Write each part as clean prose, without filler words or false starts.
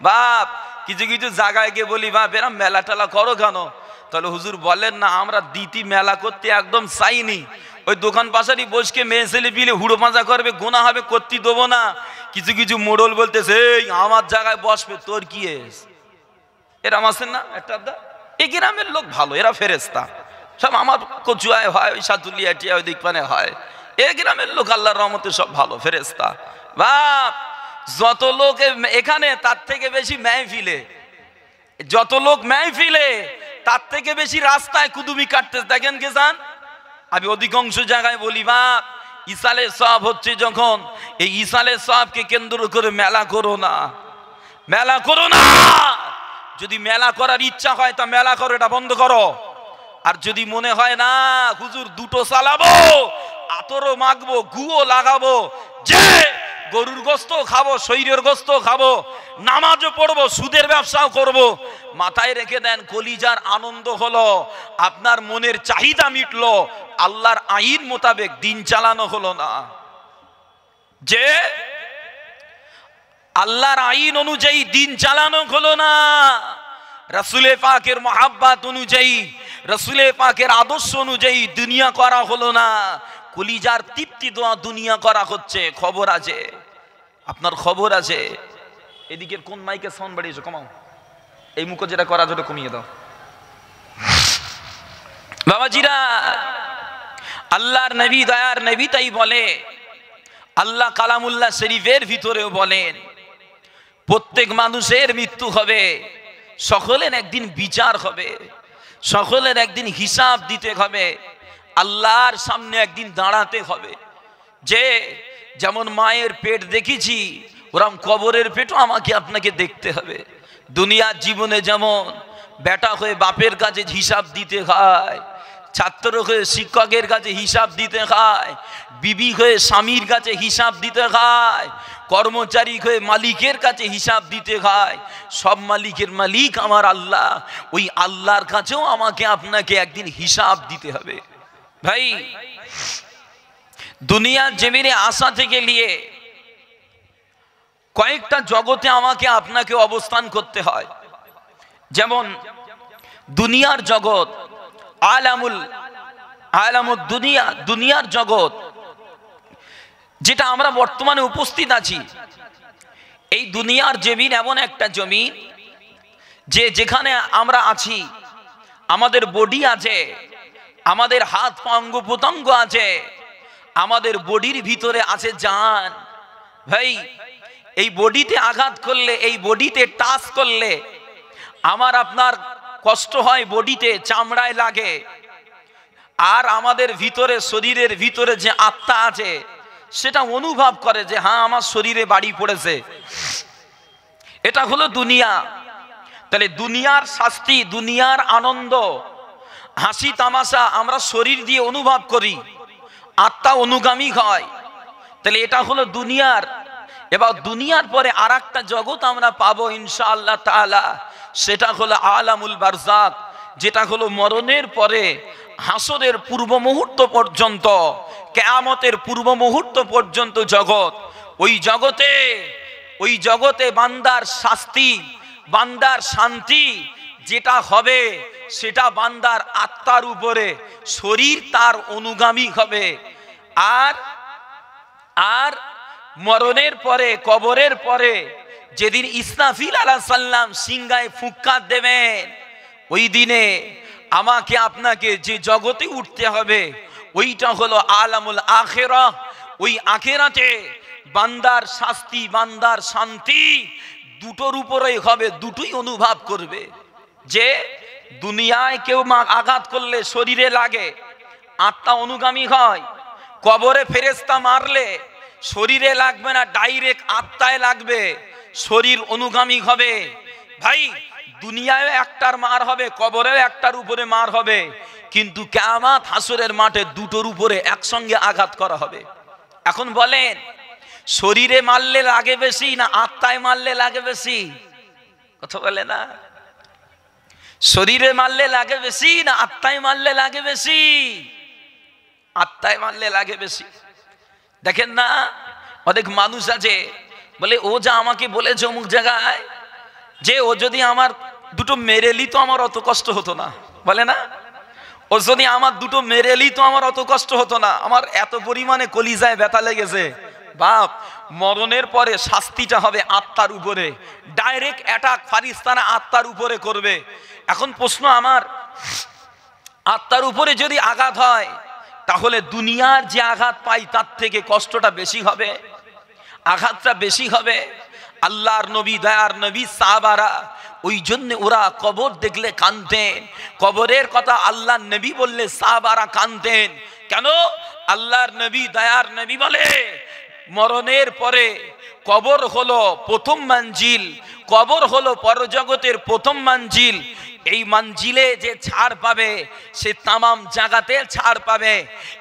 বাপ কিছু কিছু জায়গায় গিয়ে বলি বাপ এরা মেলা টেলা করো কেন? তাহলে হুজুর বলেন না আমরা দিতি মেলা করতে একদম চাইনি, ওই দোকান পাশারি বসকে মেয়ে ছেলে পিলে হুড়ো পাঁজা করবে, গোনা হবে, করতে দেবো না। কিছু কিছু মোড়ল বলতেছে এই আমার জায়গায় বসবে, তোর কি এরম আছেন না একটা? এই গ্রামের লোক ভালো, এরা ফেরেস্তা সব, আমার কচুয়ায় হয়, ওই সাতুলিয়া টিয়া ওই দিকপানে হয়। এই গ্রামের লোক আল্লাহর রহমতে সব ভালো ফেরেস্তা। বাপ যত লোক এখানে তার থেকে বেশি মেহফিলে, যত লোক মেহফিলে তার থেকে বেশি রাস্তায় কুদুমি কাটতে দেখেন কে যান। আমি অধিকাংশ জায়গায় বলি বাপ ইসালে সব হচ্ছে যখন, এই ইসালে সবকে কেন্দ্র করে মেলা করো না, মেলা করো না। যদি মেলা করার ইচ্ছা হয় তা মেলা করো, এটা বন্ধ করো। আর যদি মনে হয় না হুজুর দুটো চালাবো, আতরও মাখবো, গুও লাগাবো, যে গরুর গোস্ত খাবো, শরীরের গোস্ত খাবো, নামাজও পড়বো, সুদের ব্যবসাও করব, মাথায় রেখে দেন কলিজার আনন্দ হলো, আপনার মনের চাহিদা মিটলো, আল্লাহর আইন মোতাবেক দিন চালানো হলো না। যে আল্লাহর আইন অনুযায়ী দিন চালানো হলো না, রাসূলে পাকের মহাব্বত অনুযায়ী, রাসূলে পাকের আদর্শ অনুযায়ী দুনিয়া করা হলো না, কলিজার তৃপ্তি দেওয়া দুনিয়া করা হচ্ছে। খবর আছে আপনার, খবর আছে। এদিকের কোন মাইকে সাউন্ড বাড়িয়েছো? কমাও, এই মুখো যেটা করা যেটা কমিয়ে দাও। বাবাজিরা আল্লাহর নবী, দয়ার নবী তাই বলে, আল্লাহ কালামুল্লাহ শরীফের ভিতরেও বলেন প্রত্যেক মানুষের মৃত্যু হবে, সকলের একদিন বিচার হবে, সকলের একদিন হিসাব দিতে হবে, আল্লাহর সামনে একদিন দাঁড়াতে হবে। যে যেমন মায়ের পেট দেখেছি, ওরকম কবরের পেটও আমাকে আপনাকে দেখতে হবে। দুনিয়ার জীবনে যেমন বেটা হয়ে বাপের কাছে হিসাব দিতে হয়, ছাত্র হয়ে শিক্ষকের কাছে হিসাব দিতে হয়, বিবি হয়ে স্বামীর কাছে হিসাব দিতে হয়, কর্মচারী হয়ে মালিকের কাছে হিসাব দিতে হয়, সব মালিকের মালিক আমার আল্লাহ, ওই আল্লাহর কাছেও আমাকে আপনাকে একদিন হিসাব দিতে হবে। ভাই দুনিয়ার জমিনে আসা থেকে নিয়ে কয়েকটা জগতে আমাকে আপনাকে অবস্থান করতে হয়। যেমন দুনিয়ার জগৎ, আলামুল দুনিয়া, দুনিয়ার জগৎ যেটা আমরা বর্তমানে উপস্থিত আছি, এই দুনিয়ার জমিন এমন একটা জমিন যে যেখানে আমরা আছি, আমাদের বডি আছে, আমাদের হাত পা অঙ্গ প্রত্যঙ্গ আছে, আমাদের বডির ভিতরে আছে জান। ভাই এই বডিতে আঘাত করলে, এই বডিতে টাচ করলে আমার আপনার কষ্ট হয়, বডিতে চামড়ায় লাগে। আর আমাদের ভিতরে, শরীরের ভিতরে যে আত্মা আছে সেটা অনুভব করে যে হ্যাঁ আমার শরীরে বাড়ি পড়েছে। এটা হলো দুনিয়া। তাহলে দুনিয়ার শাস্তি, দুনিয়ার আনন্দ, হাসি তামাশা আমরা শরীর দিয়ে অনুভব করি, আত্মা অনুগামী হয়। তাহলে এটা হলো দুনিয়ার। এবার দুনিয়ার পরে আর একটা জগৎ আমরা পাবো ইনশাআল্লাহ তাআলা, সেটা হলো আলামুল বারজাক, যেটা হলো মরণের পরে হাসরের পূর্ব মুহূর্ত পর্যন্ত, কিয়ামতের পূর্ব মুহূর্ত পর্যন্ত জগৎ। ওই জগতে বান্দার শাস্তি, বান্দার শান্তি যেটা হবে সেটা বান্দার আত্মার উপরে, শরীর তার অনুগামী হবে। আর মরণের পরে, কবরের পরে যেদিন ইসরাফিল আলাইহিস সালাম সিংহায় ফুৎকার দেবেন, ওই দিনে আমাকে আপনাকে যে জগতে উঠতে হবে ওইটা হলো আলামুল আখিরাহ। ওই আখিরাতে বান্দার শাস্তি, বান্দার শান্তি দুটোর উপরেই হবে, দুটোই অনুভব করবে। যে দুনিয়ায় কেউ আঘাত করলে শরীরে লাগে, আত্মা অনুগামী হয়। কবরে ফেরেশতা মারলে শরীরে লাগবে না, ডাইরেক্ট আত্মায় লাগবে, শরীর অনুগামী হবে। ভাই দুনিয়ায় একটার মার হবে, কবরেও একটার উপরে মার হবে, কিন্তু কিয়ামত হাসরের মাঠে দুটোর উপরে একসঙ্গে আঘাত করা হবে। এখন বলেন শরীরে মারলে লাগে বেশি না আত্মায় মারলে লাগে বেশি? কথা বলে না। শরীরে মারলে লাগে বেশি না আত্মায় মারলে লাগে বেশি? আত্মায় মারলে লাগে বেশি। দেখেন না অনেক মানুষ আছে বলে ও যা আমাকে বলেছে অমুক জায়গায়, যে ও যদি আমার দুটো মেরেলি তো আমার অত কষ্ট হতো না, বলে না, ও যদি আমার দুটো মেরেলি তো আমার অত কষ্ট হতো না, আমার এত পরিমাণে কলিজায় ব্যথা লেগেছে। বাপ, মরণের পরে শাস্তিটা হবে আত্মার উপরে, ডাইরেক্ট অ্যাটাক ফারিস্তানা আত্মার উপরে করবে। এখন প্রশ্ন আমার, আত্মার উপরে যদি আঘাত হয় তাহলে দুনিয়ার যে আঘাত পাই তার থেকে কষ্টটা বেশি হবে, আঘাতটা বেশি হবে। আল্লাহর নবী, দয়ার নবী, সাহাবারা ওই জন্য ওরা কবর দেখলে কাঁদতেন। কবরের কথা আল্লাহর নবী বললে সাহাবারা কাঁদতেন। কেন? আল্লাহর নবী, দয়ার নবী বলে মরণের পরে কবর হলো প্রথম মঞ্জিল, কবর হলো পরজগতের প্রথম মঞ্জিল। এই মঞ্জিলে যে ছাড় পাবে সে তামাম জায়গাতে ছাড় পাবে।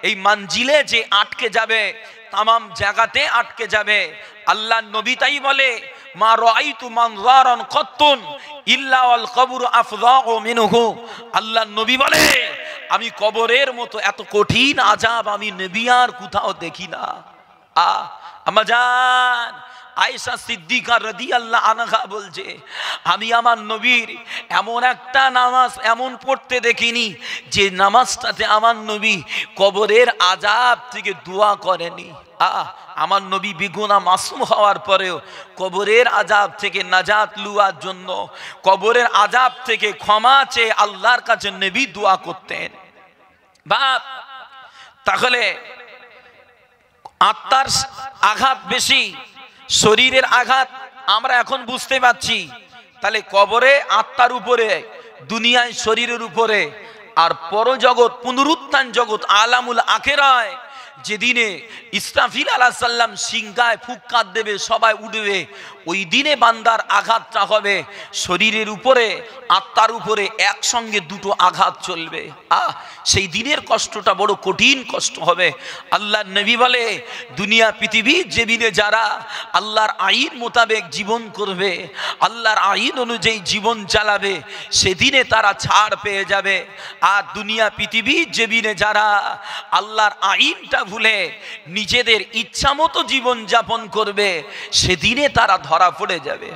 এই মঞ্জিলে যে আটকে যাবে তামাম জায়গাতে আটকে যাবে। আল্লাহ নবী তাই বলে, মা রাআইতু মানজারান কাত্তুন ইল্লা ওয়াল কবরু আফযাউ মিনহু। আল্লাহ নবী বলে আমি কবরের মতো এত কঠিন আযাব আমি নবী আর কোথাও দেখি না। আম্মা জান আয়েশা সিদ্দিকা রাদিয়াল্লাহু আনহা বলছে, আমি আমার নবীর এমন একটা নামাজ এমন পড়তে দেখিনি যে নামাজটাতে আমার নবী কবরের আযাব থেকে দোয়া করেনি। আমার নবী বেগুনা মাসুম হওয়ার পরেও কবরের আযাব থেকে নাজাত লওয়ার জন্য, কবরের আযাব থেকে ক্ষমা চেয়ে আল্লাহর কাছে নবী দোয়া করতেন। বাপ, তাহলে আত্মার আঘাত বেশি, শরীরের আঘাত আমরা এখন বুঝতে পারছি। তাহলে কবরে আত্মার উপরে, দুনিয়ায় শরীরের উপরে, আর পরজগৎ পুনরুত্থান জগৎ আলামুল আখিরায় যেদিনে ইসরাফিল আলাইহিস সালাম সিংহায় ফুৎকার দেবে, সবাই উঠবে, ওই দিনে বান্দার আঘাতটা হবে শরীরের উপরে, আত্মার উপরে, একসঙ্গে দুটো আঘাত চলবে। সেই দিনের কষ্টটা বড় কঠিন কষ্ট হবে। আল্লাহর নবী বলে দুনিয়া পৃথিবীর জমিনে যারা আল্লাহর আইন মোতাবেক জীবন করবে, আল্লাহর আইন অনুযায়ী জীবন চালাবে, সেদিনে তারা ছাড় পেয়ে যাবে। আর দুনিয়া পৃথিবীর জমিনে যারা আল্লাহর আইনটা ভুলে নিজেদের ইচ্ছা মতো জীবন যাপন করবে, সেদিনে তারা ধরা পড়ে যাবে।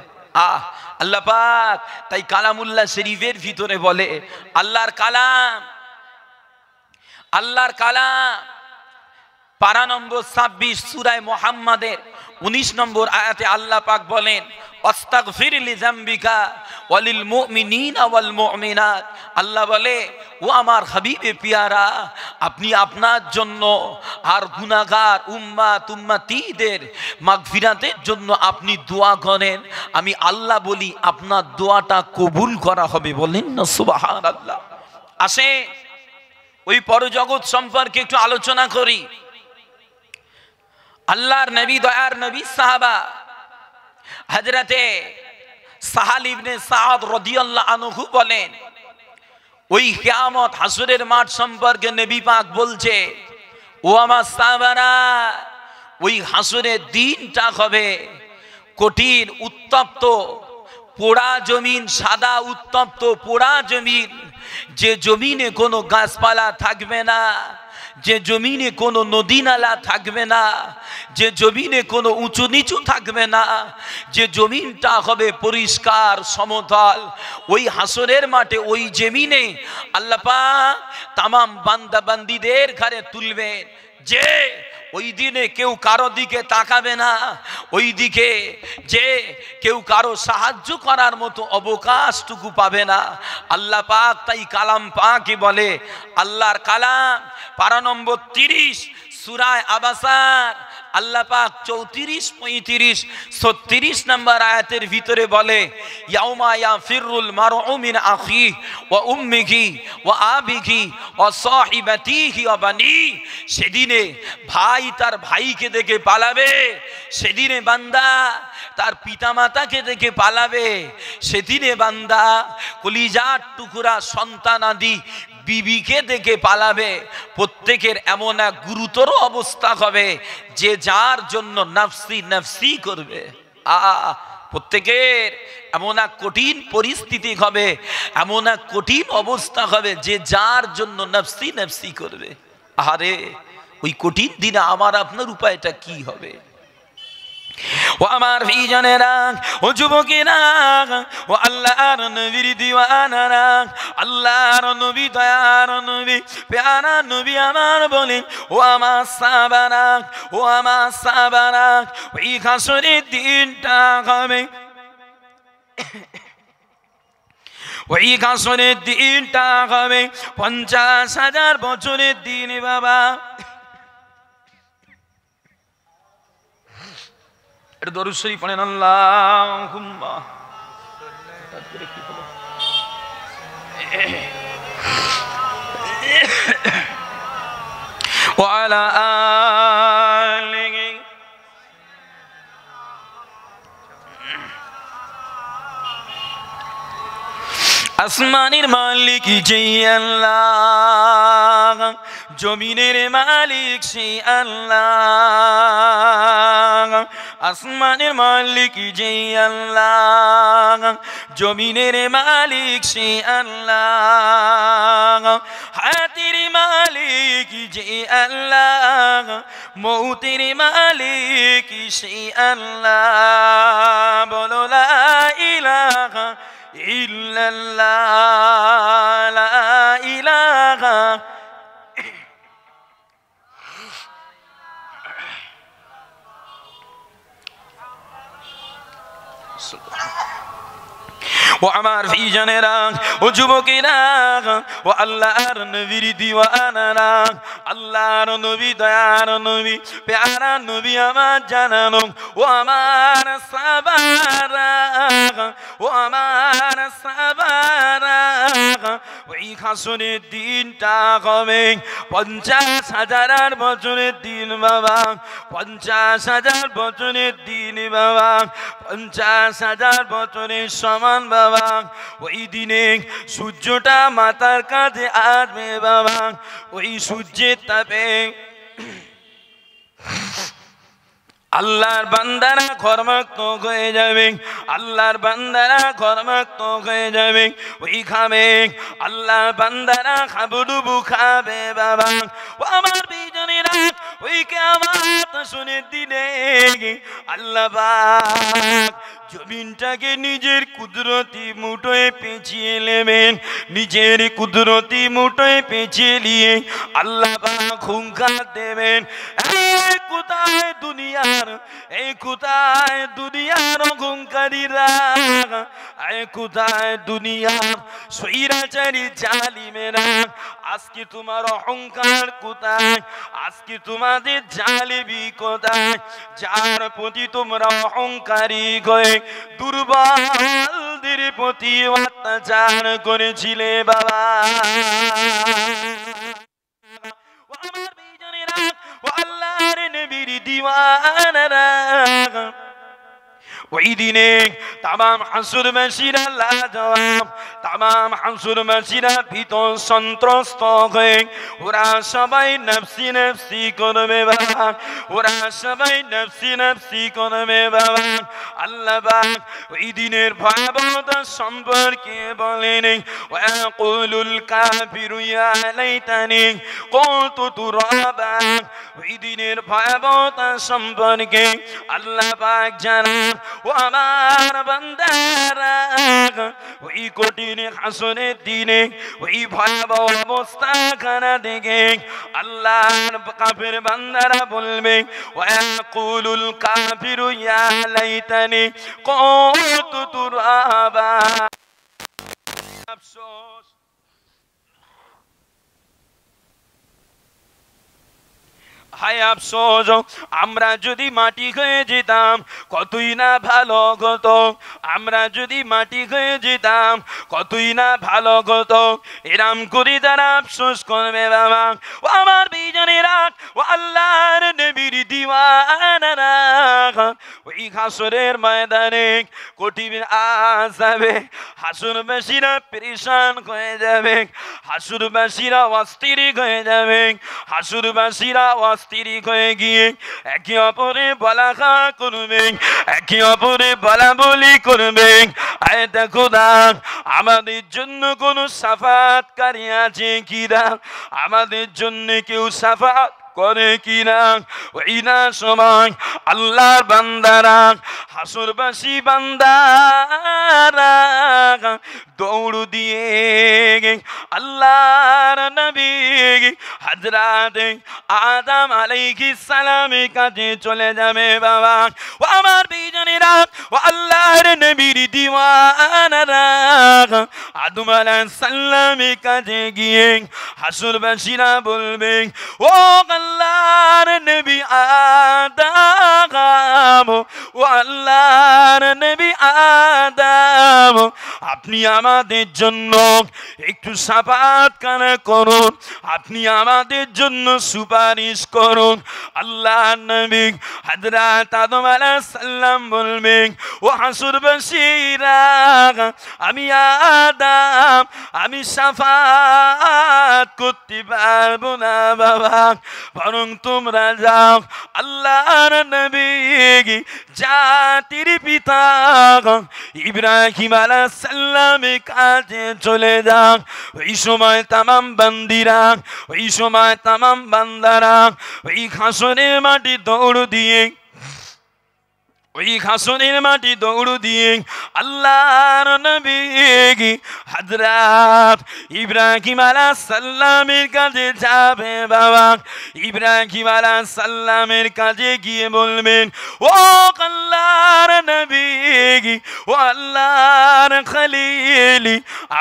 আল্লাহ পাক তাই কালামুল্লাহ শরীফের ভিতরে বলে, আল্লাহর কালাম, আল্লাহর কালাম পারা নম্বর 26 সূরা মুহাম্মাদের 19 নম্বর আয়াতে আল্লাহ পাক বলেন, আস্তাগফির লিযামবিকা ওয়ালিল মুমিনিনা ওয়াল মুমিনাত। আল্লাহ বলে, ও আমার হাবিবে পিয়ারা, আপনি আপনার জন্য আর গুনাহগার উম্মতিদের মাগফিরাতের জন্য আপনি দোয়া করেন। আমি আল্লাহ বলি আপনার দোয়াটা কবুল করা হবে। বলেন না সুবহানাল্লাহ। আসে ওই পরজগৎ সম্পর্কে একটু আলোচনা করি। আল্লাহর নবী, দয়ার নবী, সাহাবা হযরতে সাহাল ইবনে সাদ রাদিয়াল্লাহু আনহু বলেন, ওই কিয়ামত হাসরের মাঠ সম্পর্কে নবী পাক বলছে, ও আমার সাহাবারা, ওই হাসরের দিনটা হবে কঠিন, উত্তপ্ত, পোড়া জমিন, সাদা উত্তপ্ত পোড়া জমিন, যে জমিনে কোনো গাছপালা থাকবে না, যে জমিনে কোনো নদী নালা থাকবে না, যে জমিনে কোনো উঁচু নিচু থাকবে না, যে জমিনটা হবে পরিষ্কার সমতল, ওই হাসরের মাঠে ওই জমিনে আল্লাহ পাক তামাম বান্দা বান্দীদের ঘরে তুলবেন। যে ওই দিনে কেউ কারো দিকে তাকাবে না, ওই দিকে যে কেউ কারো সাহায্য করার মতো অবকাশটুকু পাবে না। আল্লাহ পাক তাই কালাম পাকে বলে, আল্লাহর কালাম পারা নম্বর 30 সূরা আবাসার আল্লাহ পাক 34, 35, 36 নম্বর আয়াতের ভিতরে বলে, ইয়াউমা ইয়াফিরুল মারউ মিন আখিহি ওয়া উম্মিহি ওয়া আবিহি ওয়া সাহিবাতিহি ওয়া বানি। সেদিনে ভাই তার ভাইকে দেখে পালাবে, সেদিনে বান্দা তার পিতামাতাকে দেখে পালাবে, সেদিনে বান্দা কলিজার টুকরা সন্তানাদি বিবিকে দেখে পালাবে। প্রত্যেকের এমন এক গুরুতর অবস্থা হবে যে যার জন্য নফসি নফসি করবে। প্রত্যেকের এমন এক কঠিন পরিস্থিতি হবে, এমন এক কঠিন অবস্থা হবে যে যার জন্য নফসি নফসি করবে। আরে ওই কঠিন দিনে আমার আপনার উপায়টা কি হবে? ও আমার ভিজনেরা, ও যুবকেরা, ও আল্লাহর নবীর দিওয়ানারা, আল্লাহর নবী দয়ার নবী প্যারা নবী আমার বলেন, ও আমার সাহাবারা, ও আমার সাহাবারা, ওই হাসরের দিনটা হবে, ওই হাসরের দিনটা হবে 50,000 বছরের দিন বাবা। এটা দরুদ শরীফ পড়েন আল্লাহুম্মা। ওয়া আলা আলিহি আসমানের মালিক যেই আল্লাহ, জমিনের মালিক সেই আল্লাহ। আসমানের মালিক যেই আল্লাহ, জমিনের মালিক সেই আল্লাহ। হায়াতের মালিক যেই আল্লাহ, মৌতের মালিক সেই আল্লাহ। বলো লা ইলাহা ইল্লাল্লাহ, লা ইলাহা। ও আমার ভিজনেরা, ও যুবকেরা, ও আল্লাহর নবীর দিওয়ানারা, আল্লাহর নবী দয়ার নবী প্যারা নবী আমার জানানো, ও আমার সাহাবারা, ও আমার সাহাবারা, ওই হাসরের দিনটা হবে 50,000 বছরের দিন বাবা। 50,000 বছরের দিন বাবা, 50,000 বছরের সমান বাবা। ওই দিনে সূর্যটা মাথার কাছে আসবে বাবা। ওই সূর্যের তাপে আল্লাহর বান্দারা ঘরমুক্ত হয়ে যাবে, আল্লাহর বান্দারা ঘরমুক্ত হয়ে যাবে। ওই খাবে আল্লাহর বান্দারা খাবুডুবু খাবে বাবা। ও আমার বিজনেরা, ওই কিয়ামত শুনে দিনে আল্লাহ পাক জমিনটাকে নিজের কুদরতি মুঠোয় পেঁচিয়ে নেবেন। নিজের কুদরতি মুঠোয় পেঁচিয়ে নিয়ে আল্লাহ পাক হুঙ্কার দেবেন, এই কোথায় দুনিয়ার, এই কোথায় দুনিয়ার অহংকারীরা, এই কোথায় দুনিয়ার স্বৈরাচারী জালিমেরা। আজকে তোমার অহংকার কোথায়? আজকে তোমাদের জালিমি কোথায়? যার প্রতি তোমরা অহংকারী হয়ে দুর্বলদের প্রতি অত্যাচার করেছিলে বাবা। আমার বিজনেরা, ও আল্লাহর নবীর দিওয়ানারা, ওই দিনে তামাম হাসুরবাসীরা লাজবাব, তামাম হাসুরবাসীরা ভীত সন্ত্রস্ত হয়ে ওরা সবাই নফসি নফসি করবে বাবা। ওরা সবাই নফসি নফসি করবে বাবা। আল্লাহ পাক ওই দিনের ভয়াবহতা সম্পর্কে বলেন, ওয়াকুলুল কাফিরু ইয়া লাইতানি কুনতু তুরাবা। ওই দিনের ভয়াবহতা সম্পর্কে আল্লাহ পাক জানান, ও আমার বান্দারা, ওই কঠিন হাসরের দিনে ওই ভয়াবহ অবস্থা খানা দেখে আল্লাহর কাফের বান্দারা বলবে, ওয়াকুলুল কাফিরু ইয়া লাইতানি কুনতু তুরাবা। আফসোস, হায় আফসোস, আমরা যদি মাটি হয়ে যেতাম কতই না ভালো হতো। আমরা যদি মাটি হয়ে যেতাম কতই না ভালো হতো। এরাম করে তারা আফসোস করবে বাবা। ও আমার বিজনেরা, ও আল্লাহর নবীর দিওয়ানারা, ওই হাসরের ময়দানে কঠিন আযাবে হাসরবাসীরা পেরেশান হয়ে যাবে, হাসরবাসীরা অস্থির হয়ে যাবে। হাসরবাসীরা অস্থির হয়ে গিয়ে একে অপরে বলাখা করবে, একে অপরে বলা বলি করবে, আয় দেখো না আমাদের জন্য কোনো সাফাতকারী আছে কিনা, আমাদের জন্য কেউ সাফাত করে কিনা ওই না সময় আল্লাহর বান্দারা হাসরবাসী বান্দারা দৌড় দিয়ে আল্লাহর নবী হযরত আদম আলাইহিস সালামের কাছে চলে যাবে বাবা ও আমার বিজনেরা ও আল্লাহর নবীর দিওয়ানারা আদম আলাইহিস সালামের কাছে গিয়ে হাসরবাসীরা বলবে ও আল্লাহর নবী আদম ও আল্লাহর নবী আদম আপনি আমাদের জন্য একটু শাফাআত করুন আপনি আমাদের জন্য সুপারিশ করুন আল্লাহর নবী হযরত আদম আলাইহিস সালাম বলবেন ও হাসরবাসীরা আমি আদম আমি শাফাআত করতে পারবো না বাবা বরং তোমরা যাও আল্লাহর নবী জাতির পিতা ইব্রাহিম আলাইহিস সালামের কাছে চলে যাও ওই সময় তামাম বান্দিরা ওই সময় তামাম বান্দারা ওই হাসরের মাটি দৌড় দিয়ে ওই হাসরের মাটি দৌড় দিয়ে আল্লাহর নবী হযরত ইব্রাহিম আলাইহিস সালামের কাছে যাবে বাবা ইব্রাহিম আলাইহিস সালামের কাছে গিয়ে বলবেন ও আল্লাহর নবী ও আল্লাহর খলিল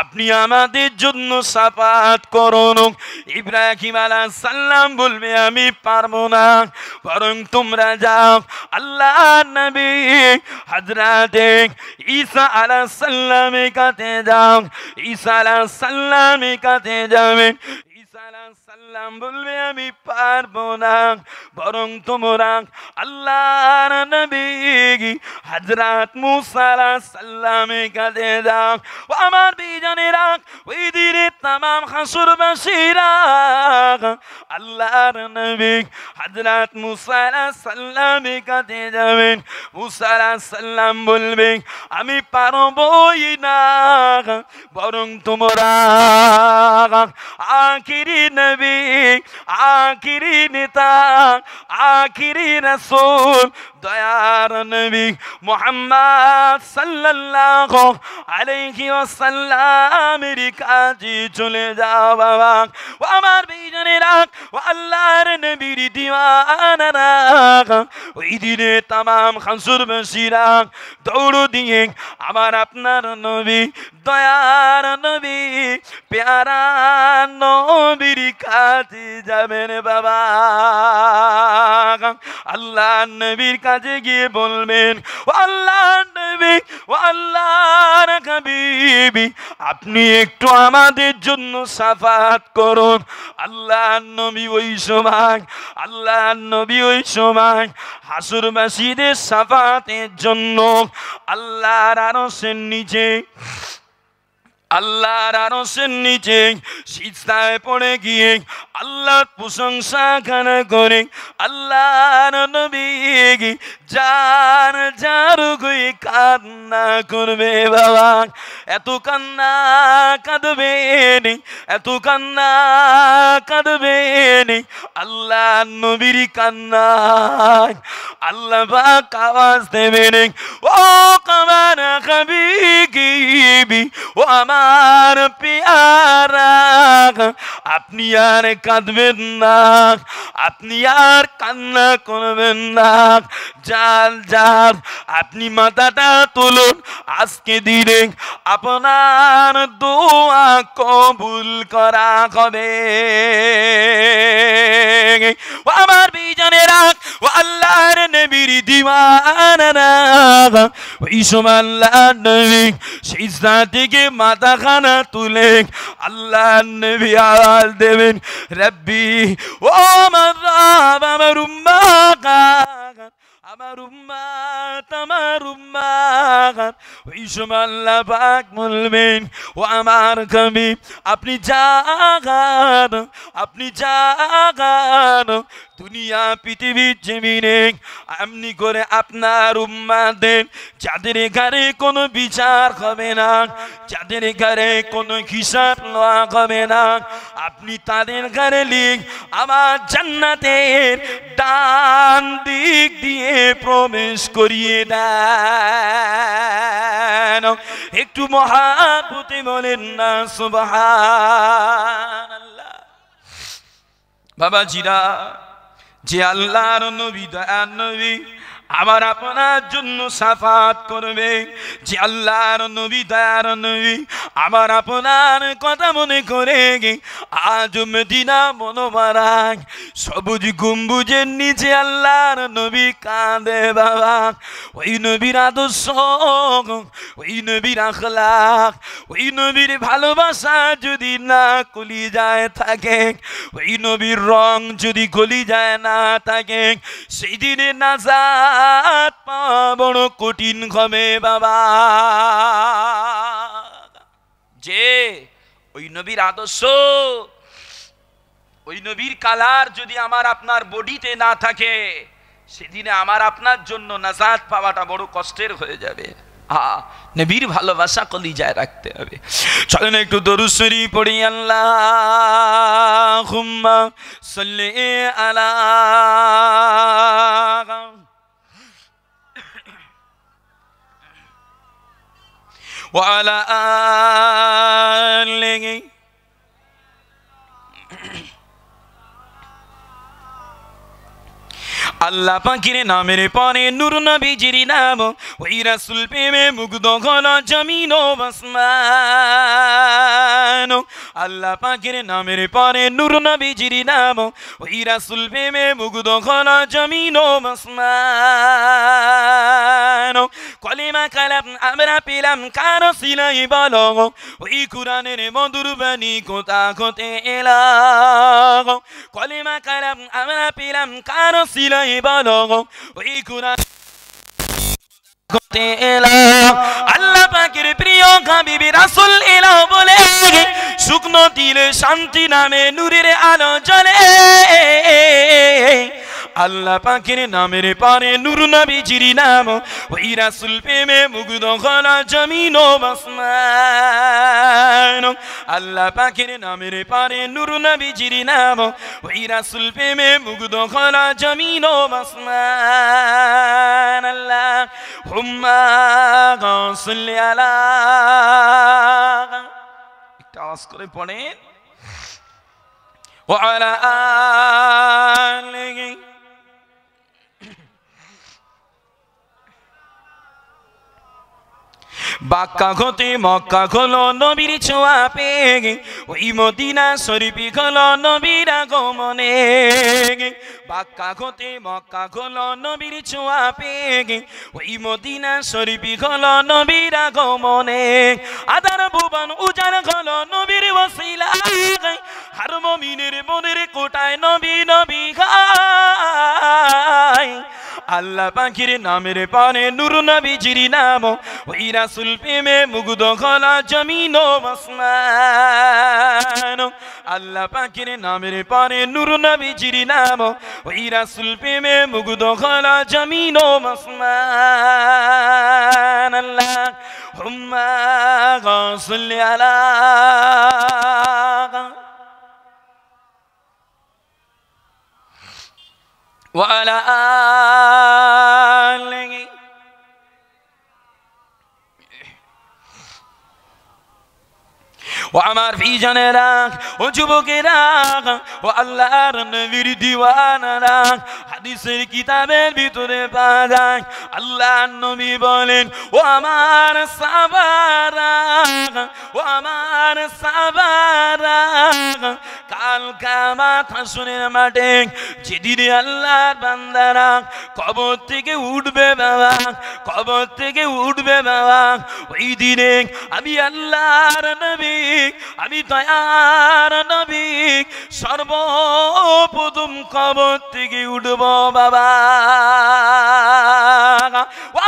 আপনি আমাদের জন্য শাফাআত করুন ইব্রাহিম আলাইহিস সালাম বলবে আমি পারবো না বরং তোমরা যাও আল্লাহর নবী হযরত ঈসা আলাইহিস সালামের কাছে যাও ঈসা আলাইহিস সালামের কাছে যাবেন ঈসা আলাইহিস সালাম বলবে আমি পারবো না বরং তোমরা আল্লাহর নবী হযরত মুসা আলাইহিস সালামের কাছে যাও ও আমার বিজনেরা ওই দিনে तमाम হাসরবাসীরা আল্লাহর নবী হযরত মুসা আলাইহিস সালামের কাছে যাবেন মুসা আলাইহিস সালাম বলবেন আমি পারবোই না বরং তোমরা আখিরি নবী আখিরি নেতা আখিরি রাসূল দয়ার নবী মুহাম্মদ সাল্লাল্লাহু আলাইহি ওয়াসাল্লামের কাছে চলে যাও বাবা ও আমার বিজনেরা ও আল্লাহর নবীর দিওয়ানারা ওই দিনে तमाम হাসরবাসীরা দৌড় দিয়ে আমার আপনার নবী দয়ার নবী প্যারা নবীর কাছে যাবেন বাবা আল্লাহর নবীর কাছে গিয়ে বলবেন ও আল্লাহর নবী ও আল্লাহর হাবিব আপনি একটু আমাদের জন্য শাফাআত করুন আল্লাহর নবী ওই সময় হাসরবাসীদের শাফাআতের জন্য আল্লাহর আরশের নিচে সিজদায় পড়ে গিয়ে আল্লাহর প্রশংসা করে আল্লাহর নবী যার গিয়ে কান্না করবে বাবা এত কান্না কাঁদবে আল্লাহর নবীর কান্না আল্লাহ পাক আওয়াজ দেবেন ও আমার হাবিবি ও আমার পেয়ারা আপনি আর কাঁদবেন না আপনি আর কান্না করবেন না যার আপনি মাথাটা তুলুন আজকে দিনে আপনার দোয়া কবুল করা হবে ও আমার বিজনেরা ও আল্লাহর নবীর দিওয়ানারা ওই সময় আল্লাহর নবী সিজদা থেকে মাথাখানা তুলে আল্লাহর নবী আওয়াজ দেবেন রব্বি ও আমার রব আমার উম্মাত ওই সময় আল্লাহ পাক বলবেন ও আমার হাবিব আপনি জাগান দুনিয়া পৃথিবীর জমিনে এমনি করে আপনার উম্মাদের যাদের ঘরে কোনো বিচার হবে না, যাদের ঘরে কোনো হিসাব লওয়া হবে না, আপনি তাদের ঘরে লিখ আমার জান্নাতের ডান দিক দিয়ে প্রবেশ করিয়ে দেন। একটু মহাব্বতে বলেন না সুবহানাল্লাহ। বাবাজিরা, যে আল্লাহর নবী দয়ার নবী আবার আপনার জন্য শাফাত করবে, যে আল্লাহর নবী দয়ার নবী আবার আপনার কথা মনে করে আজ মদিনা মুনওয়ারায় সবুজ গম্বুজের নিচে আল্লাহর নবী কাঁদে বাবা। ওই নবীর আদর্শ, ওই নবীর আখলাক, ওই নবীর ভালোবাসা যদি না কলিজায় থাকে, ওই নবীর রং যদি কলিজায় না থাকে, সেই দিনে নাজাত পাওয়া বড় কঠিন হবে বাবা। যে ওই নবীর আদর্শ, ওই নবীর কালার যদি আমার আপনার বডিতে না থাকে, সেদিনে আমার আপনার জন্য নাজাত পাওয়াটা বড় কষ্টের হয়ে যাবে। নবীর ভালোবাসা কলিজায় রাখতে হবে। চলেন একটু দরুদ শরীফ পড়ি। আল্লাহুম্মা সাল্লি আলা ওয়া আলা আলিহি আল্লাহ পাকের নামের পরে নূর নবীজির নাম, ওই রাসূল প্রেমে মুগ্ধ হলো জমিন ও আসমান। আল্লাহ পাকের নামের পরে নূর নবীজির নাম, ওই রাসূল প্রেমে মুগ্ধ হলো জমিন ও আসমান। কলিমা কালাম আমরা পেলাম কার সিলাই বলো, ওই কুরআনের মধুর বাণী কোথা হতে এলো। কলিমা কালাম আমরা পেলাম কার সিলাই বলো, ওই কুরআন কোথা এলো। আল্লাহ পাকের প্রিয় হাবিব রাসূল এলো বলে শুকনো দিলে শান্তি নামে নূরের আলো জ্বলে। আল্লাহ পাকের নামের পরে নূর নবীজির নাম, ওই রাসূল প্রেমে মুগ্ধ হলো জমিন ও আসমান। আল্লাহ পাকের নামের পরে নূর নবীজির নাম, ওই রাসূল প্রেমে মুগ্ধ হলো জমিন ও আসমান। আল্লাহুম্মা সাল্লি আলা, একটা আওয়াজ করে পড়েন, ওয়া আলা আলিহি বাক্কা হতে মক্কা হলো নবীর ছোঁয়া পেয়ে, ওই মদিনা শরীফ হলো নবীর আগমনে। বাক্কা হতে মক্কা হলো নবীর ছোঁয়া পেয়ে, ওই মদিনা শরীফ হলো নবীর আগমনে। আদার ভুবন উজাড় হলো নবীর ওসিলায়, হার মুমিনের মনের কোটায় নবী নবী গায়। আল্লাহ পাকের নামের পরে নূর নবীজির নাম, ওই রাসূল প্রেমে মুগ্ধ হলো জমিন ও আসমান। আল্লাহ পাকের নামের পরে নূর নবীজির নাম, ওই রাসূল প্রেমে মুগ্ধ হলো জমিন ও আসমান। আল্লাহুম্মা সাল্লি আলা ওয়া আলা আলিহি। ও আমার ভিজনেরা, ও যুবকেরা, ও আল্লাহর নবীর দিওয়ানারা, হাদিসের কিতাবের ভিতরে পাওয়া যায় আল্লাহর নবী বলেন, ও আমার সাহাবারা, ও আমার সাহাবারা, কাল কিয়ামত হাসরের মাঠে যেদিনে আল্লাহর বান্দারা কবর থেকে উঠবে বাবা, কবর থেকে উঠবে বাবা, ওই দিনে আমি আল্লাহর নবী, আমি দয়ার নবী সর্বপ্রথম কবর থেকে উঠব বাবা।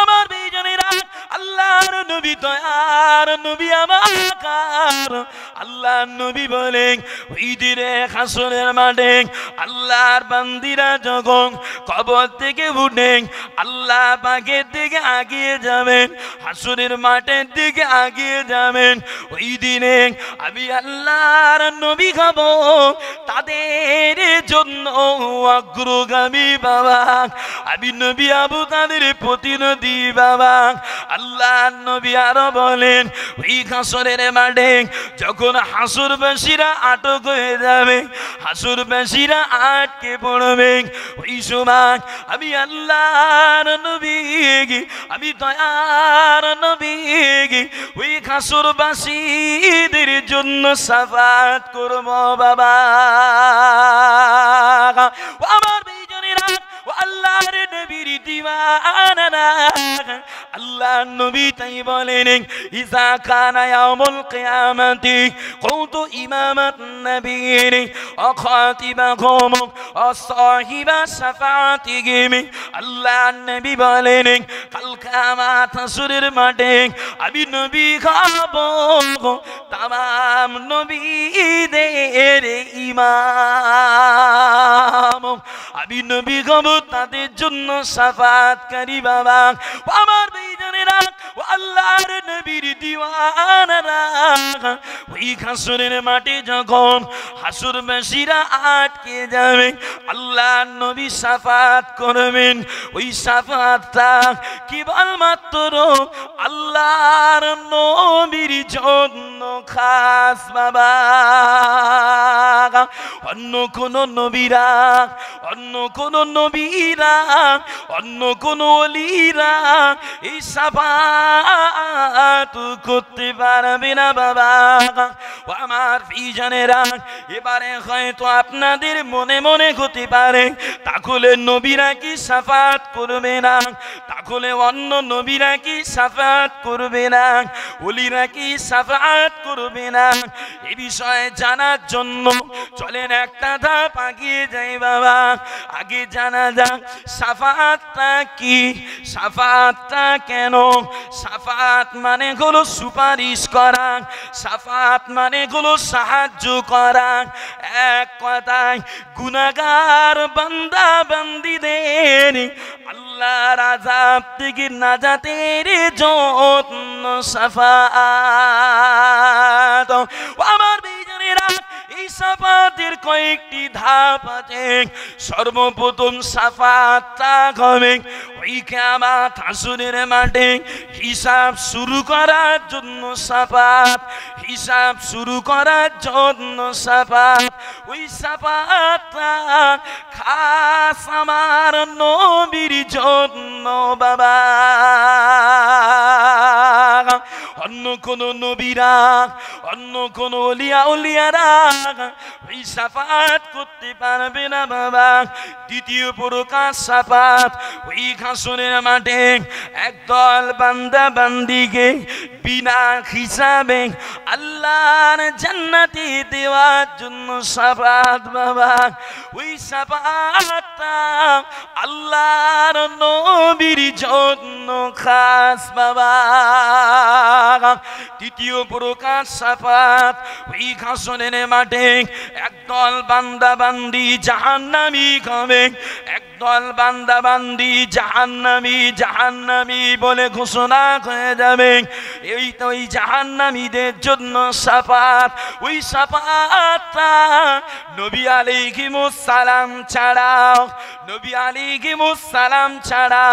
আমার বিজনেরা, আল্লাহর নবী দয়ার নবী আমার আল্লাহ নবী বলেন ওই দিনে হাসরের মাঠে আল্লাহর বান্দিরা যখন কবর থেকে উঠেন আল্লাহ পাকের দিকে আগিয়ে যাবেন, হাসরের মাঠের দিকে আগিয়ে যাবেন। ওই দিনে আমি আল্লাহর নবী হব তাদের জন্য অগ্রগামী বাবা, আমি নবী আবু তাদের প্রতিনিধি বাবা। আল্লাহ নবী আরো বলেন ওই হাসরের মাঠে যখন হাসরবাসীরা আটক হয়ে যাবে, হাসরবাসীরা আটকে পড়বে, ওই সময় আমি আল্লাহর নবী, আমি দয়ার নবী ওই হাসরবাসীদের জন্য শাফাত করব বাবা। আমার বেজনেরা আল্লাহর নবীর দিওয়ানারা, আল্লাহর নবী তাই বলেন ইজা কানা ইয়াউমুল কিয়ামাতি কুনতু ইমামাত নবীর ওয়া খাতিবাহুম ওয়া সাহিবা শাফাআতিহিম। আল্লাহর নবী বলেন কাল কিয়ামত হাসরের মাঠে আমি নবী হব তামাম নবীদের ইমাম, আমি নবী হব তাদের জন্য শাফাআতকারী বাবা। আমার বেজনেরা ও আল্লাহর নবীর দিওয়ানারা ওই হাসরের মাঠে যখন হাসরবাসীরা আটকে যাবে আল্লাহর নবী শাফাআত করবেন। ওই শাফাআতটা কেবলমাত্র আল্লাহর নবীর জন্য খাস বাবা। অন্য কোন নবীরা, অন্য কোন নবীরা, অন্য কোন ওলিরা এই শাফাআত করতে পারবে না বাবা। ও আমার প্রিয়জনেরা, এবারে হয়তো আপনাদের মনে মনে হতে পারে তাহলে নবীরা কি শাফাআত করবে না, তাহলে অন্য নবীরা কি শাফাআত করবে না, ওলিরা কি শাফাআত করবে না? এই বিষয়ে জানার জন্য চলেন একটা ধাপ আগিয়ে যাই বাবা। আগে জানা যাক শাফাআতটা কি, শাফাআতটা কেন? শাফাআত মানে হলো সুপারিশ করা, শাফাআত মানে হলো সাহায্য করা। এক কথায় গুনাহগার বান্দা বান্দীদের আল্লাহর আযাব থেকে নাজাতের জন্য শাফাআত। আমার বেজনেরা এই শাফাআতের কয়েকটি ধাপ আছে। সর্বপ্রথম শাফাআতটা হবে ওই কিয়ামত হাসরের মাঠে হিসাব শুরু করার জন্য শাফাআত, হিসাব শুরু করার জন্য শাফাআত। ওই শাফাআতটা খাস আমার নবীর জন্য বাবা। অন্য কোন নবীরা, অন্য কোন ওলিয়া উলিয়ারা এই শাফাআত করতে পারবে না বাবা। দ্বিতীয় প্রকার শাফাআত ওই হাসরের মাঠে একদল বান্দা বান্দিকে বিনা হিসাবে আল্লাহর জান্নাতে দেওয়ার জন্য শাফাআত বাবা। ওই শাফাআতটা আল্লাহর নবীর জন্য খাস বাবা। তৃতীয় প্রকার শাফাআত ওই হাসরের মাঠে একদল বান্দা বান্দি জাহান্নামী হবে, একদল বান্দা বান্দি জাহান্নামী জাহান্নামী বলে ঘোষণা হয়ে যাবে। এই তো ওই জাহান্নামীদের জন্য শাফাআত। ওই শাফাআতটা নবী আলাইহিমুস সালাম ছাড়াও, নবী আলাইহিমুস সালাম ছাড়া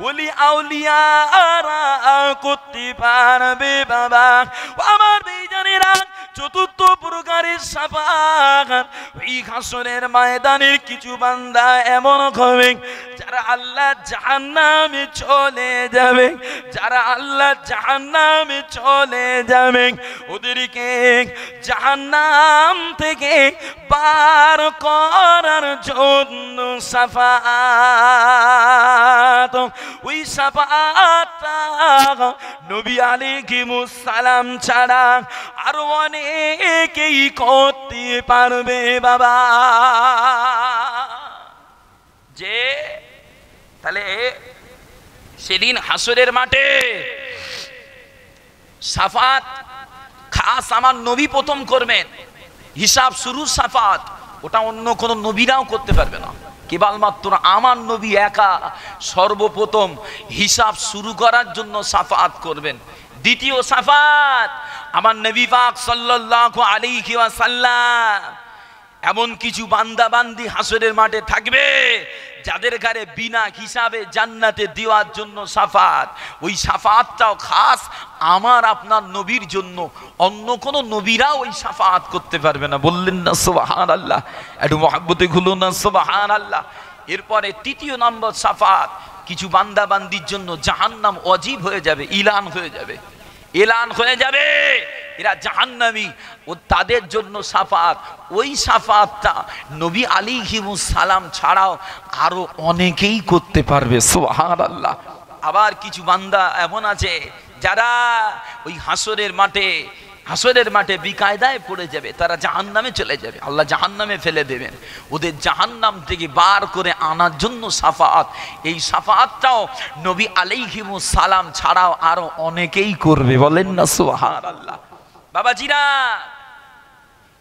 ওলি আউলিয়ারা করতে পারবে বাবা। আমার বেজনেরা চতুর্থ প্রকারের শাফাআত ওই হাসরের ময়দানের কিছু বান্দা এমন হবে যারা আল্লাহ জাহান্নামে চলে যাবে, যারা আল্লাহ জাহান্নামে চলে যাবে ওদেরকে জাহান্নাম থেকে বার করার জন্য শাফাআত। ওই শাফাআতটা নবী আলাইহিমুস সালাম ছাড়া আরো অনেকেই করতে পারবে বাবা। যে তাহলে সেদিন হাসরের মাঠে শাফাআত খাস আমার নবী প্রথম করবেন হিসাব শুরু সাফাত, ওটা অন্য কোন নবীরাও করতে পারবে না, কেবলমাত্র আমার নবী একা সর্বপ্রথম হিসাব শুরু করার জন্য সাফাত করবেন। দ্বিতীয় সাফাত, আমার নবী পাক সাল্লাল্লাহু আলাইহি ওয়াসাল্লাম এমন কিছু বান্দা বান্দি হাসরের মাঠে থাকবে যাদের ঘরে বিনা হিসাবে জান্নাতে দেওয়ার জন্য সাফাত, ওই সাফাতটাও খাস আমার আপনার নবীর জন্য, অন্য কোন নবীরা ওই সাফাত করতে পারবে না। বললেন না সুবহানাল্লাহ? একটু মহব্বতে খুলুন না সুবহানাল্লাহ। এরপরে তৃতীয় নম্বর সাফাত, কিছু বান্দা বান্দির জন্য জাহান্নাম অজীব হয়ে যাবে, ইলান হয়ে যাবে, এলান হয়ে যাবে এরা জাহান্নামী, ও তাদের জন্য সাফাত, ওই সাফাতটা নবী আলাইহিমুস সালাম ছাড়াও আরো অনেকেই করতে পারবে। সুবহানাল্লাহ। আবার কিছু বান্দা এমন আছে যারা ওই হাসরের মাঠে বিকায়দায় পড়ে যাবে, তারা জাহান্নামে চলে যাবে, আল্লাহ জাহান্নামে ফেলে দেবেন, ওদের জাহান্নাম থেকে বার করে আনার জন্য সাফাত, এই সাফাতটাও নবী আলাইহিমুস সালাম ছাড়াও আরো অনেকেই করবে। বলেন না সুবহানাল্লাহ। বাবাজিরা,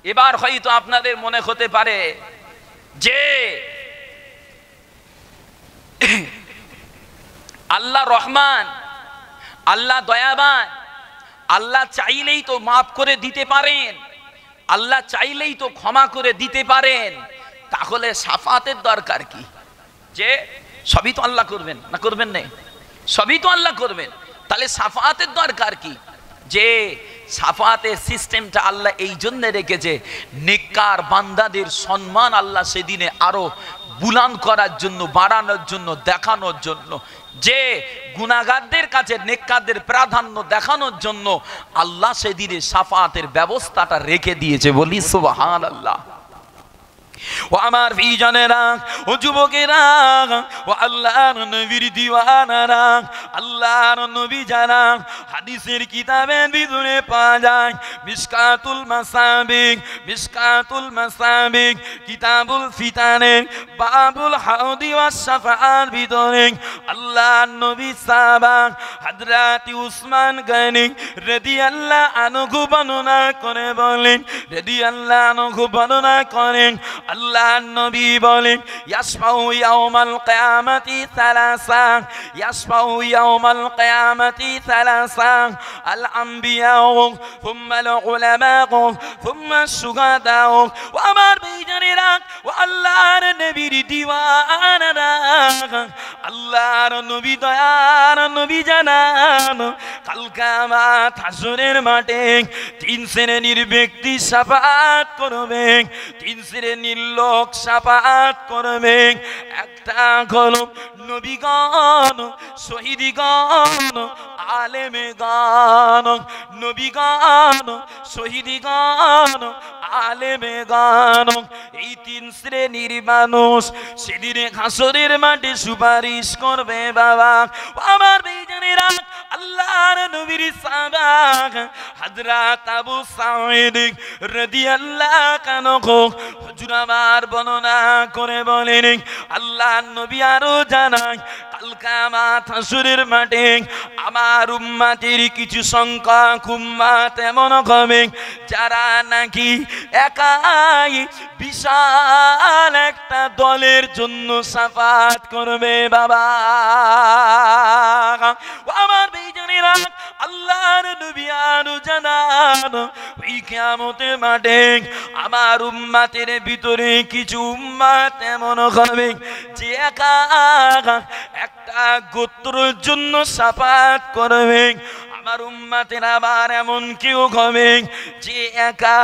এবার হয়তো আপনাদের মনে হতে পারে যে আল্লাহ রহমান, আল্লাহ দয়াবান, আল্লাহ চাইলেই তো মাফ করে দিতে পারেন, আল্লাহ চাইলেই তো ক্ষমা করে দিতে পারেন, তাহলে সাফাতের দরকার কি? যে সবই তো আল্লাহ করবেন, না করবেন না? সবই তো আল্লাহ করবেন, তাহলে সাফাতের দরকার কি? যে সাফাতের সিস্টেমটা আল্লাহ এই জন্য রেখেছে, নেককার বান্দাদের সম্মান আল্লাহ সেদিনে আরো বুলান্দ করার জন্য, বাড়ানোর জন্য, দেখানোর জন্য, যে গুনাহগারদের কাছে নেককারদের প্রাধান্য দেখানোর জন্য আল্লাহ সেদিনে সাফাতের ব্যবস্থাটা রেখে দিয়েছে। বলি সুবহানাল্লাহ। ও আমার ভাইজানেরা, ও যুবকেরা, ও আল্লাহর নবীর দিওয়ানারা, আল্লাহর নবী যারা হাদিসের কিতাবের ভিতরে পাওয়া যায়, মিশকাতুল মাসাবিক কিতাবুল ফিতানের বাবুল হাউদি ওয়াস শাফাআর ভিতরে আল্লাহর নবী সাহাবা হযরত উসমান গনি রাদিয়াল্লাহু আনহু বর্ণনা করে বলেন, আল্লাহ নবী বলেন, ইয়াসফাউ ইয়াউমাল কিয়ামাতি সালাসা, ইয়াসফাউ ইয়াউমাল কিয়ামাতি সালাসা, আল আমবিয়াউ সুম্মা আল উলামাউ সুম্মা আশ-শুহাদাউ। ও আমার ভাইজানেরা, ও আল্লাহর নবীর দিওয়ানারা, আল্লাহর নবী দয়ার নবী জানান, কাল কিয়ামত হাসরের মাঠে তিন শ্রেণীর ব্যক্তি সাফাত করবে, তিন শ্রেণীর লোক সাফাত করবে। একটা হলো নবীগণ, শহীদগণ, আলেমগণ। নবীগণ, শহীদগণ, আলেমগণ, এই তিন শ্রেণীর মানুষ সেদিনে হাসরের মাঠে সুপারিশ করবে। বাবা আমার ভাইজানেরা, আল্লাহর নবীর সাহাবা হযরত আবু সাঈদ রাদিয়াল্লাহু আনহু হুজুর আমার বর্ণনা করে বলেন, আল্লাহর নবী আরো জানায়, কাল কিয়ামত হাসরের মাঠে আমার উম্মতের কিছু সংখ্যক উম্মত এমন হবে যারা নাকি একাই বিশাল একটা দলের জন্য সাফাত করবে। বাবা আমার ভাইজানেরা, আল্লাহর নবী আরো জানান, ওই কিয়ামতের মাঠে আমার উম্মতের ভিতরে কিছু উম্মত এমন হবে যে একা একটা গোত্রের জন্য সাফাত করবে। আমার উম্মতের আবার এমন কেউ হবে যে একা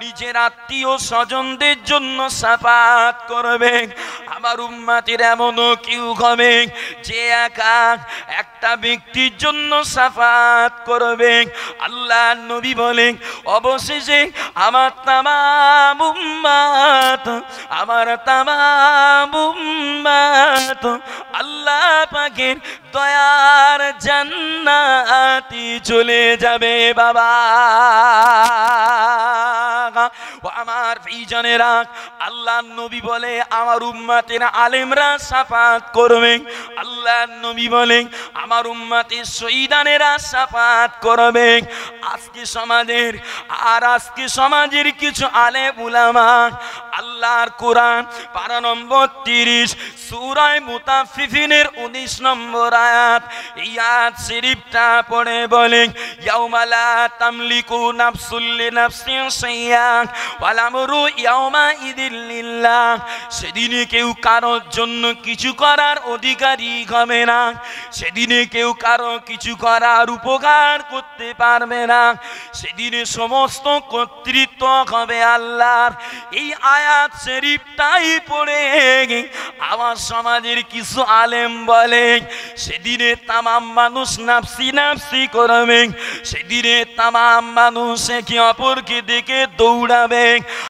নিজের আত্মীয় স্বজনদের জন্য সাফাত করবে। আমার উম্মতের এমনও কেউ হবে যে একা একটা ব্যক্তির জন্য সাফাত করবে। আল্লাহ নবী বলেন, অবশেষে আমার তামাম উম্মত, আমার তামাম উম্মত আল্লাহ পাকের দয়ার জান্নাতি চলে যাবে। বাবা ও আমার ভাইজানেরা, আল্লাহর নবী বলে আমার উম্মতের আলেমরা শাফাত করবে। আল্লাহর নবী বলে আমার উম্মতের শহীদানেরা শাফাত করবে। আজকে সমাজের কিছু আলেম উলামা আল্লাহর কোরআন পারা নম্বর 30 সূরা মুতাফফিফিনের 19 নম্বর আয়াত, এই আয়াত শরীফটা পড়ে বলে ইয়াউমা লা তামলিকু নাফসুল লিনাফসিন শাইআন ওয়াল আমরু ইয়াউমা ইযিল লিল্লাহ। সেদিনে কেউ কারোর জন্য কিছু করার অধিকারী হবে না, সেদিনে কেউ কারো কিছু করার উপকার করতে পারবে না, সেদিনে সমস্ত কর্তৃত্ব হবে আল্লাহর। এই আয়াত শরীফটাই পড়ে আমার সমাজের কিছু আলেম বলে সেদিনে তামাম মানুষ নাফসি নাফসি করবে, সেদিনে তামাম মানুষ একে অপরকে দেখে দৌড়াবে।